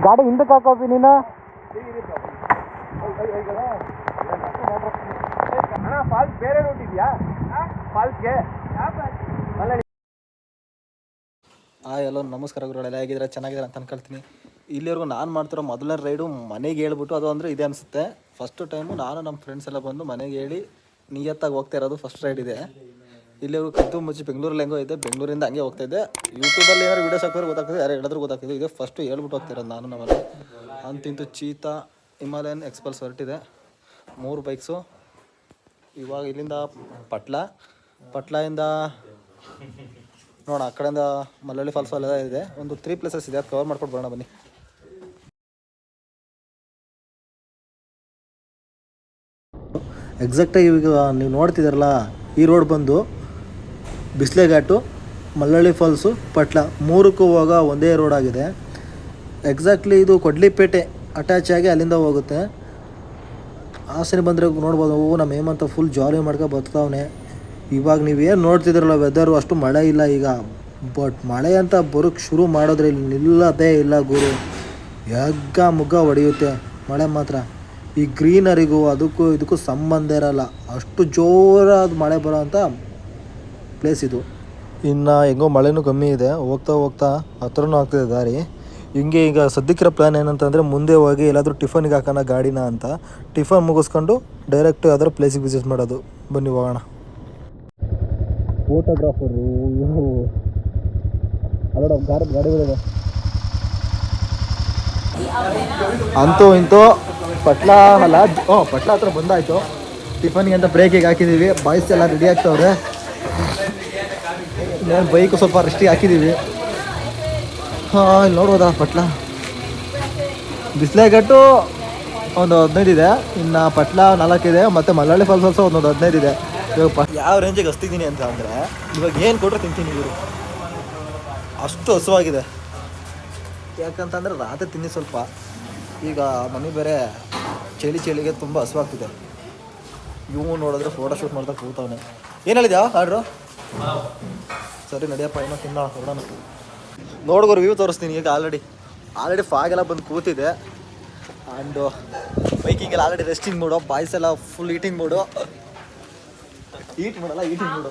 ಗಾಡಿ ಹಿಂದಕ್ಕೆ ಹಾಕೋಪಿ ನೀನು. ಫಾಲ್ಸ್ ಬೇರೆ ರೂಟ್ ಇದೆಯಾ ಫಾಲ್ಸ್ಗೆ? ಎಲ್ಲೋ ನಮಸ್ಕಾರ ಗುರುಗಳೆಲ್ಲ ಹೇಗಿದ್ರೆ ಚೆನ್ನಾಗಿದ್ದಾರೆ ಅಂತ ಅನ್ಕೊಳ್ತೀನಿ. ಇಲ್ಲಿವರೆಗೂ ನಾನು ಮಾಡ್ತಿರೋ ಮೊದಲನೇ ರೈಡು ಮನೆಗೆ ಹೇಳ್ಬಿಟ್ಟು ಅದು ಅಂದರೆ ಇದೆ ಅನಿಸುತ್ತೆ. ಫಸ್ಟ್ ಟೈಮು ನಾನು ನಮ್ಮ ಫ್ರೆಂಡ್ಸ್ ಎಲ್ಲ ಬಂದು ಮನೆಗೆ ಹೇಳಿ ನಿಯತ್ತಾಗಿ ಹೋಗ್ತಾ ಇರೋದು ಫಸ್ಟ್ ರೈಡ್ ಇದೆ. ಇಲ್ಲಿವರೆಗೂ ಕದ್ದು ಮುಚ್ಚಿ ಬೆಂಗಳೂರಲ್ಲಿ ಹೆಂಗೋ ಇದೆ, ಬೆಂಗಳೂರಿಂದ ಹಂಗೆ ಹೋಗ್ತಾಯಿದ್ದೆ. ಯೂಟ್ಯೂಬಲ್ಲಿ ಏನಾದ್ರು ವೀಡಿಯೋಸ್ ಹಾಕಿದ್ರೆ ಗೊತ್ತಾಗ್ತದೆ, ಯಾರು ಹೇಳಿದ್ರು ಗೊತ್ತಾಗ್ತದೆ. ಇದೆ ಫಸ್ಟು ಹೇಳ್ಬಿಟ್ಟು ಹೋಗ್ತಿರೋದು ನಾನು ನಮ್ಮಲ್ಲಿ. ಅಂತಿಂತೂ ಚೀತಾ ಹಿಮಾಲಯನ್ ಎಕ್ಸ್ಪಲ್ಸ್ ಹೊರಟಿದೆ 3 ಬೈಕ್ಸು. ಇವಾಗ ಇಲ್ಲಿಂದ ಪಟ್ಲಾಯಿಂದ ನೋಡೋಣ, ಆ ಕಡೆಯಿಂದ ಮಲ್ಲಳ್ಳಿ ಫಾಲ್ಸ್ ಎಲ್ಲ ಇದೆ. ಒಂದು 3 ಪ್ಲೇಸಸ್ ಇದೆ, ಅದು ಕವರ್ ಮಾಡ್ಕೊಂಡು ಬರೋಣ ಬನ್ನಿ. ಎಕ್ಸಾಕ್ಟಾಗಿ ಈಗ ನೀವು ನೋಡ್ತಿದ್ದಾರಲ್ಲ, ಈ ರೋಡ್ ಬಂದು ಬಿಸ್ಲೆ ಘಾಟು, ಮಲ್ಲಳ್ಳಿ ಫಾಲ್ಸು, ಪಟ್ಲ 3ಕ್ಕೂ ಹೋಗ ಒಂದೇ ರೋಡ್ ಆಗಿದೆ. ಎಕ್ಸಾಕ್ಟ್ಲಿ ಇದು ಕೊಡ್ಲಿಪೇಟೆ ಅಟ್ಯಾಚ್ ಆಗಿ ಅಲ್ಲಿಂದ ಹೋಗುತ್ತೆ. ಹಾಸನ ಬಂದರೆ ನೋಡ್ಬೋದು, ನಮ್ಮ ಹೇಮಂತ ಫುಲ್ ಜಾಲಿ ಮಾಡ್ಕೊ ಬರ್ತಾವನೆ. ಇವಾಗ ನೀವೇನು ನೋಡ್ತಿದ್ರಲ್ಲ ವೆದರು, ಅಷ್ಟು ಮಳೆ ಇಲ್ಲ ಈಗ. ಬಟ್ ಮಳೆ ಅಂತ ಬರೋಕ್ಕೆ ಶುರು ಮಾಡಿದ್ರೆ ಇಲ್ಲಿ ನಿಲ್ಲದೇ ಇಲ್ಲ ಗುರು. ಮುಗ್ಗ ಹೊಡೆಯುತ್ತೆ ಮಳೆ ಮಾತ್ರ. ಈ ಗ್ರೀನರಿಗೂ ಇದಕ್ಕೂ ಸಂಬಂಧ ಇರಲ್ಲ, ಅಷ್ಟು ಜೋರಾದ ಮಳೆ ಬರೋ ಅಂಥ ಪ್ಲೇಸ್ ಇದು. ಇನ್ನು ಹೆಂಗೋ ಮಳೆನೂ ಕಮ್ಮಿ ಇದೆ, ಹೋಗ್ತಾ ಹತ್ರನೂ ಆಗ್ತಿದೆ ದಾರಿ. ಹಿಂಗೆ ಈಗ ಸದ್ಯಕ್ಕಿರೋ ಪ್ಲ್ಯಾನ್ ಏನಂತಂದರೆ ಮುಂದೆ ಹೋಗಿ ಎಲ್ಲಾದರೂ ಟಿಫನ್ಗೆ ಹಾಕೋಣ ಗಾಡಿನ ಅಂತ. ಟಿಫನ್ ಮುಗಿಸ್ಕೊಂಡು ಡೈರೆಕ್ಟ್ ಯಾವ್ದಾದ್ರು ಪ್ಲೇಸಿಗೆ ವಿಸಿಟ್ ಮಾಡೋದು. ಬನ್ನಿ ಹೋಗೋಣ. ಫೋಟೋಗ್ರಾಫರು ಅಲ್ಲೋಡ ಗಾಡಿಗಳಿದೆ. ಅಂತೂ ಇಂತೂ ಪಟ್ಲ ಹತ್ರ ಬಂದಾಯಿತು. ಟಿಫನ್ಗೆ ಅಂತ ಬ್ರೇಕಿಗೆ ಹಾಕಿದ್ದೀವಿ. ಬಾಯ್ಸ್ ಎಲ್ಲ ರೆಡಿ ಆಗ್ತವ್ರೆ. ಇನ್ನೇನು ಬೈಕು ಸ್ವಲ್ಪ ರೆಸ್ಟಿಗೆ ಹಾಕಿದ್ದೀವಿ. ಇಲ್ಲಿ ನೋಡ್ಬೋದಾ ಪಟ್ಲ. ಬಿಸ್ಲೆಘಟ್ಟು ಒಂದು 15 ಇದೆ, ಇನ್ನು ಪಟ್ಲ 4 ಇದೆ, ಮತ್ತು ಮಲ್ಲಳ್ಳಿ ಫಾಲ್ಸ್ ಆಲ್ಸೋ ಒಂದು 15 ಇದೆ. ಇವಾಗ ಯಾವ ರೇಂಜಿಗೆ ಹಸ್ತಿದ್ದೀನಿ ಅಂತ ಅಂದರೆ, ಇವಾಗ ಏನು ಕೊಟ್ಟರು ತಿಂತೀನಿ ಇವರು, ಅಷ್ಟು ಹಸುವಾಗಿದೆ. ಯಾಕಂತಂದರೆ ರಾತ್ರಿ ತಿನ್ನಿ ಸ್ವಲ್ಪ. ಈಗ ಮನೆ ಬೇರೆ ಚಳಿಗೆ ತುಂಬ ಹಸುವಾಗ್ತಿದೆ. ಇವು ನೋಡಿದ್ರೆ ಫೋಟೋ ಶೂಟ್ ಮಾಡ್ತಾ ಕೂತವನೆ. ಏನು ಹೇಳಿದ್ಯಾ ಆರ್ಡ್ರು? ಸರಿ ನಡಿಯಪ್ಪ, ಏನೋ ತಿನ್ನೋಣ ಹೊರಡೋಣ. ನೋಡ್ಗೋರು ವ್ಯೂ ತೋರಿಸ್ತೀನಿ. ಈಗ ಆಲ್ರೆಡಿ ಫಾಗೆಲ್ಲ ಬಂದು ಕೂತಿದೆ. ಆ್ಯಂಡು ಬೈಕಿಂಗೆಲ್ಲ ಆಲ್ರೆಡಿ ರೆಸ್ಟಿಂಗ್ ಮೂಡು, ಬಾಯ್ಸ್ ಎಲ್ಲ full eating mood. Eating mood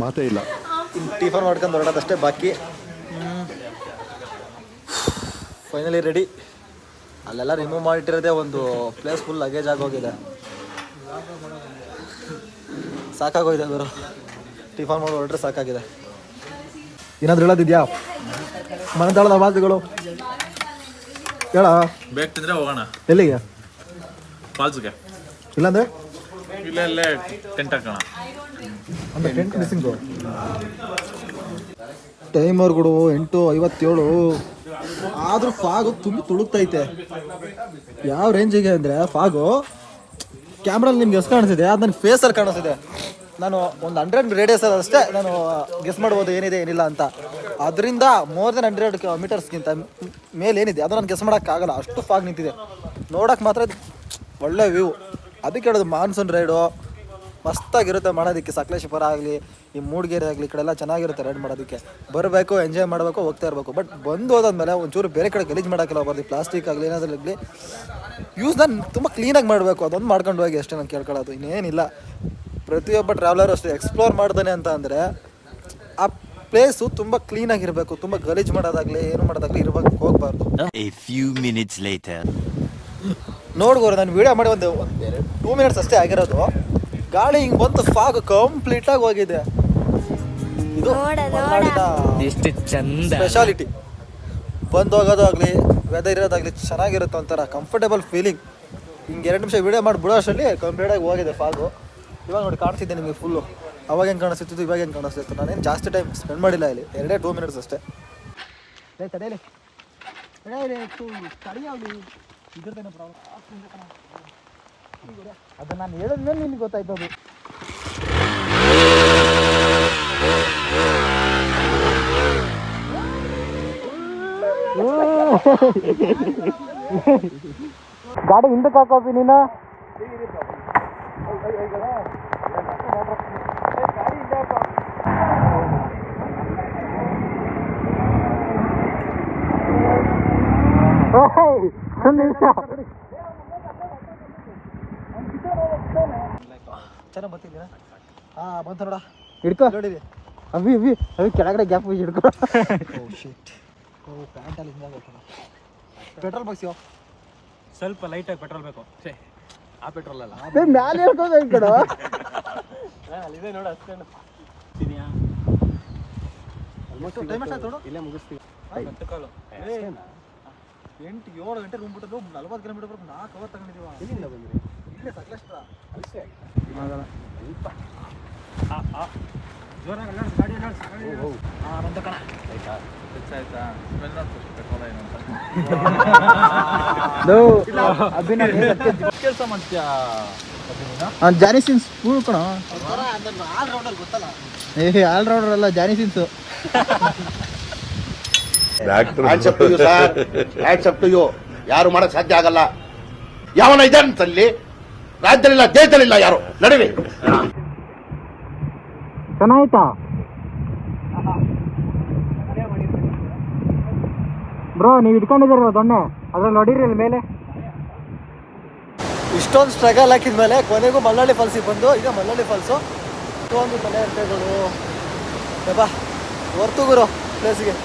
ಮಾತೇ ಇಲ್ಲ. ಟಿಫನ್ ಮಾಡ್ಕೊಂಡು ಹೊರಡೋದಷ್ಟೇ ಬಾಕಿ. Finally ready. ಅಲ್ಲೆಲ್ಲ ರಿಮೂವ್ ಮಾಡಿಟ್ಟಿರೋದೇ ಒಂದು ಪ್ಲೇಸ್ ಫುಲ್ ಲಗೇಜ್ ಆಗೋಗಿದೆ. ಸಾಕಾಗೋಗಿದೆ ಗುರು, ಟಿಫನ್ ಮಾಡಿ ಹೊರಟ್ರೆ ಸಾಕಾಗಿದೆ. ಏನಾದರೂ ಹೇಳೋದಿದ್ಯಾ? ಮನದಾಳದ ಮಾತುಗಳು ಹೇಳ. ಬೇಕು ತಿಂದರೆ ಹೋಗೋಣ. ಎಲ್ಲಿಗೆ? ಫಾಲ್ಸ್ಗೆ. ಇಲ್ಲಾಂದರೆ ಇಲ್ಲೇ ಟೆಂಟ್ ಹಾಕೋಣ. ಅಂದರೆ ಟೆಂಟ್ ಮಿಸ್ಸಿಂಗು. ಟೈಮರ್ಗಳು 8:57. ಆದರೂ ಫಾಗು ತುಂಬಿ ತುಳುಕ್ತೈತೆ. ಯಾವ ರೇಂಜಿಗೆ ಅಂದರೆ ಫಾಗು ಕ್ಯಾಮ್ರಲ್ಲಿ ನಿಮ್ಗೆ ಎಷ್ಟು ಕಾಣಿಸ್ತಿದೆ, ಅದು ನನ್ನ ಫೇಸಲ್ಲಿ ಕಾಣಿಸ್ತಿದೆ. ನಾನು ಒಂದು 100 ರೇಡಿಯಸ್ ಅಷ್ಟೇ ನಾನು ಗೆಸ್ ಮಾಡ್ಬೋದು ಏನಿದೆ ಏನಿಲ್ಲ ಅಂತ. ಅದರಿಂದ ಮೋರ್ ದೆನ್ 100 ಮೀಟರ್ಸ್ಗಿಂತ ಮೇಲೆ ಏನಿದೆ ಅದು ನಾನು ಗೆಸ್ ಮಾಡೋಕ್ಕಾಗಲ್ಲ, ಅಷ್ಟು ಫಾಗ್ ನಿಂತಿದೆ. ನೋಡೋಕ್ಕೆ ಮಾತ್ರ ಒಳ್ಳೆ ವ್ಯೂ. ಅದಕ್ಕೆ ಹೇಳೋದು ಮಾನ್ಸೂನ್ ರೈಡು ಮಸ್ತಾಗಿರುತ್ತೆ ಮಾಡೋದಕ್ಕೆ. ಸಕಲೇಶ್ವರ ಆಗಲಿ, ಈ ಮೂಡಿಗೆರೆ ಆಗಲಿ, ಈ ಕಡೆ ಎಲ್ಲ ಚೆನ್ನಾಗಿರುತ್ತೆ ರೈಡ್ ಮಾಡೋದಕ್ಕೆ. ಬರಬೇಕು, ಎಂಜಾಯ್ ಮಾಡಬೇಕು, ಹೋಗ್ತಾ ಇರಬೇಕು. ಬಟ್ ಬಂದು ಹೋದಾದ್ಮೇಲೆ ಒಂಚೂರು ಬೇರೆ ಕಡೆ ಗಲೀಜು ಮಾಡೋಕ್ಕೆಲ್ಲ ಹೋಗ್ಬಾರ್ದು. ಪ್ಲಾಸ್ಟಿಕ್ ಆಗಲಿ ಏನಾದ್ರಾಗಲಿ ಯೂಸ್ನ ತುಂಬ ಕ್ಲೀನಾಗಿ ಮಾಡಬೇಕು. ಅದೊಂದು ಮಾಡ್ಕೊಂಡು ಹೋಗಿ ಅಷ್ಟೇ ನಾನು ಕೇಳ್ಕೊಳ್ಳೋದು, ಇನ್ನೇನಿಲ್ಲ. ಪ್ರತಿಯೊಬ್ಬ ಟ್ರಾವೆಲರು ಅಷ್ಟೇ ಎಕ್ಸ್ಪ್ಲೋರ್ ಮಾಡ್ತಾನೆ ಅಂತ ಅಂದರೆ ಆ ಪ್ಲೇಸು ತುಂಬ ಕ್ಲೀನಾಗಿರಬೇಕು. ತುಂಬ ಗಲೀಜು ಮಾಡೋದಾಗಲಿ ಏನು ಮಾಡೋದಾಗಲಿ ಇರಬೇಕು, ಹೋಗಬಾರ್ದು. ನೋಡ್ಗೋರು ನಾನು ವೀಡಿಯೋ ಮಾಡಿ ಒಂದು 2 ಮಿನಿಟ್ಸ್ ಅಷ್ಟೇ ಆಗಿರೋದು. ಗಾಳಿ ಹಿಂಗೆ ಬಂತು, ಫಾಗ್ ಕಂಪ್ಲೀಟಾಗಿ ಹೋಗಿದೆ. ಇದು ಎಷ್ಟು ಚಂದ ಸ್ಪೆಷಾಲಿಟಿ. ಬಂದು ಹೋಗೋದಾಗಲಿ ವೆದರ್ ಇರೋದಾಗಲಿ ಚೆನ್ನಾಗಿರುತ್ತೆ, ಒಂಥರ ಕಂಫರ್ಟೇಬಲ್ ಫೀಲಿಂಗ್. ಹಿಂಗೆ 2 ನಿಮಿಷ ವೀಡಿಯೋ ಮಾಡಿ ಬಿಡೋ ಅಷ್ಟರಲ್ಲಿ ಕಂಪ್ಲೀಟಾಗಿ ಹೋಗಿದೆ ಫಾಗು. ಇವಾಗ ನೋಡಿ ಕಾಣಿಸ್ತಿದ್ದೆ ನಿಮಗೆ ಫುಲ್ಲು. ಅವಾಗ ಹೆಂಗೆ ಕಾಣಿಸ್ತಿತ್ತು, ಇವಾಗ ಹೆಂಗೆ ಕಾಣಿಸ್ತಿತ್ತು. ನಾನೇನು ಜಾಸ್ತಿ ಟೈಮ್ ಸ್ಪೆಂಡ್ ಮಾಡಿಲ್ಲ ಇಲ್ಲಿ, 2 ಮಿನಿಟ್ಸ್ ಅಷ್ಟೇ. ಇದ್ರದ್ದೇನೋ ಪ್ರಾಬ್ಲಮ್ ಅದು ನಾನು ಹೇಳಿದ್ಮೇಲೆ ನಿನ್ಗೆ ಗೊತ್ತಾಯ್ತು. ಅದು ಗಾಡಿ ಹಿಂದಕ್ಕೆ ಹಾಕೋಪಿ ನೀನು. ಚೆನ್ನಾಗಿ ಬರ್ತಿದ್ದೀರಾ? ಹಾಂ ಬಂತು ನೋಡ. ಹಿಡ್ಕೊ ನೋಡಿದೆ. ಅವಿ ಕೆಳಗಡೆ ಗ್ಯಾಪ್ ಹಿಡ್ಕೊ. ಪ್ಯಾಂಟಲ್ಲಿ ಹಿಂಗಾಗತ್ತಲ್ಲ. ಪೆಟ್ರೋಲ್ ಬಾಕ್ಸಿಯೋ ಸ್ವಲ್ಪ ಲೈಟಾಗಿ ಪೆಟ್ರೋಲ್ ಬೇಕು. ಆ ಪೆಟ್ರೋಲ್ ಅಲ್ಲ ಮ್ಯಾಲೆ ಹೇಳ್ಕೋಬೇಕು ಕಡೆ. ಅಲ್ಲಿದೆ ನೋಡು ಅಷ್ಟೇ. ಟೈಮ್ ಎಷ್ಟು ಆಯ್ತು? ಇಲ್ಲೇ ಮುಗಿಸ್ತೀವಿ. 8-7 ಗಂಟೆ ರೂಮ್ ಬಿಟ್ಟು 40 ಕಿಲೋಮೀಟರ್ 4 ಅವರ್ ತಗೊಂಡಿದ್ದೀವ. ಎಲ್ಲಿಂದ ಬಂದ್ರಿ? ಇಲ್ಲೇ ಸಕಲೇಶ್ಪುರ. ಅಷ್ಟೇ ಆಗಲ್ಲ. ಜೋರಾಗಿ ಗಾಡಿ ಬಂತು ಕಣ. ಆಯ್ತಾ ಸ್ಮೆಲ್ ನೋಡ್ತು ಪೆಟ್ರೋಲ್ ಏನು ಅಂತ ಕೆಲಸ ಮಾಡ್ತೀಯಾ ಜಾನಿ ಸಿನ್ಸ್ ಸ್ಕೂಲ್ ಕಣ. ಆಲ್ ರೌಂಡರ್ ಗೊತ್ತಲ್ಲ. ಆಲ್ ರೌಂಡರ್ ಅಲ್ಲ, ಜಾನಿ ಸಿನ್ಸು. ಯಾರು ಮಾಡಕ್ ಸಾಧ್ಯ ಆಗಲ್ಲ. ಯಾವನ ಇದ್ದಾನಂತಲ್ಲಿ ರಾಜ್ಯದಲ್ಲಿಲ್ಲ, ದೇಶದಲ್ಲಿಲ್ಲ, ಯಾರು ನಡುವೆ. ಚೆನ್ನಾಯ್ತಾ ಬ್ರೋ? ನೀವು ಇಟ್ಕೊಂಡಿದ್ದೀರ ದೊಣ್ಣೆ, ಅದ್ರಲ್ಲಿ ನೋಡಿರಿ ಅಲ್ಲಿ ಮೇಲೆ. ಇಷ್ಟೊಂದು ಸ್ಟ್ರಗಲ್ ಹಾಕಿದ್ಮೇಲೆ ಕೊನೆಗೂ ಮಲ್ಲಳ್ಳಿ ಫಾಲ್ಸಿಗೆ ಬಂದು, ಈಗ ಮಲ್ಲಳ್ಳಿ ಫಾಲ್ಸು ಇಷ್ಟೊಂದು ತಲೆಗಳು ಬಾ ಹೊರ್ತು ಗುರು ಪ್ಲೇಸ್ಗೆ.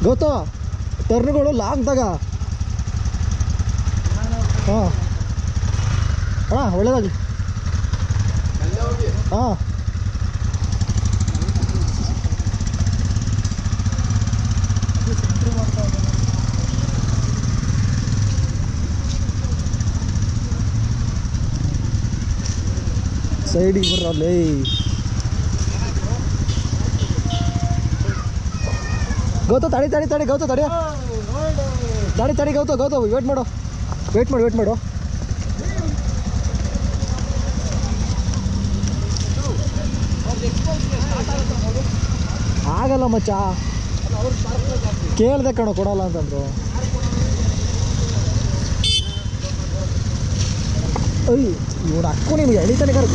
ಗೊತ್ತಾ ಟರ್ನ್ಗಳು ಲಾಂಗ್ದಾಗ. ಹಾಂ ಹಾಂ ಒಳ್ಳೇದಾಗಲಿ. ಹಾಂ ಸೈಡಿಗೆ ಬರ್ರಲ್ಲೇ. ಗೌತ ತಡಿ ಗೌತ ತಡಿ ಗೌತ ವೇಟ್ ಮಾಡು. ಆಗಲ್ಲ ಮಚ್ಚ, ಕೇಳ್ದೆ ಕಣೋ ಕೊಡಲ್ಲ ಅಂತಂದ್ರು. ಅಯ್ಯ ಇವ್ರು ಅಕ್ಕು ನಿಮ್ಗೆ ಎಳಿತಾನೆ ಕರ್.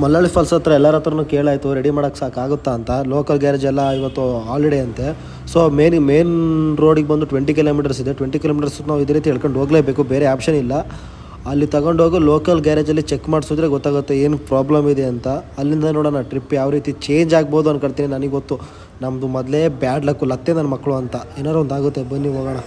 ಮಲ್ಲಳ್ಳಿ ಫಾಲ್ಸ್ ಹತ್ರ ಎಲ್ಲರ ಹತ್ರನೂ ಕೇಳಾಯಿತು ರೆಡಿ ಮಾಡೋಕ್ಕೆ ಸಾಕಾಗುತ್ತಾ ಅಂತ. ಲೋಕಲ್ ಗ್ಯಾರೇಜ್ ಎಲ್ಲ ಇವತ್ತು ಹಾಲಿಡೇ ಅಂತೆ. ಸೊ ಮೇನ್ ರೋಡಿಗೆ ಬಂದು 20 ಕಿಲೋಮೀಟರ್ಸ್ ಇದೆ. 20 ಕಿಲೋಮೀಟರ್ಸ್ ನಾವು ಇದೇ ರೀತಿ ಹೇಳ್ಕೊಂಡು ಹೋಗಲೇಬೇಕು, ಬೇರೆ ಆಪ್ಷನ್ ಇಲ್ಲ. ಅಲ್ಲಿ ತಗೊಂಡೋಗಿ ಲೋಕಲ್ ಗ್ಯಾರೇಜಲ್ಲಿ ಚೆಕ್ ಮಾಡಿಸಿದ್ರೆ ಗೊತ್ತಾಗುತ್ತೆ ಏನು ಪ್ರಾಬ್ಲಮ್ ಇದೆ ಅಂತ. ಅಲ್ಲಿಂದ ನೋಡೋಣ ಟ್ರಿಪ್ ಯಾವ ರೀತಿ ಚೇಂಜ್ ಆಗ್ಬೋದು ಅನ್ಕೊಳ್ತೀನಿ. ನನಗೆ ಗೊತ್ತು ನಮ್ಮದು ಮೊದಲೇ ಬ್ಯಾಡ್ ಲಕ್ಕು, ಲತ್ತೆ ನನ್ನ ಮಕ್ಕಳು ಅಂತ. ಏನಾರು ಒಂದು ಆಗುತ್ತೆ, ಬನ್ನಿ ಹೋಗೋಣ.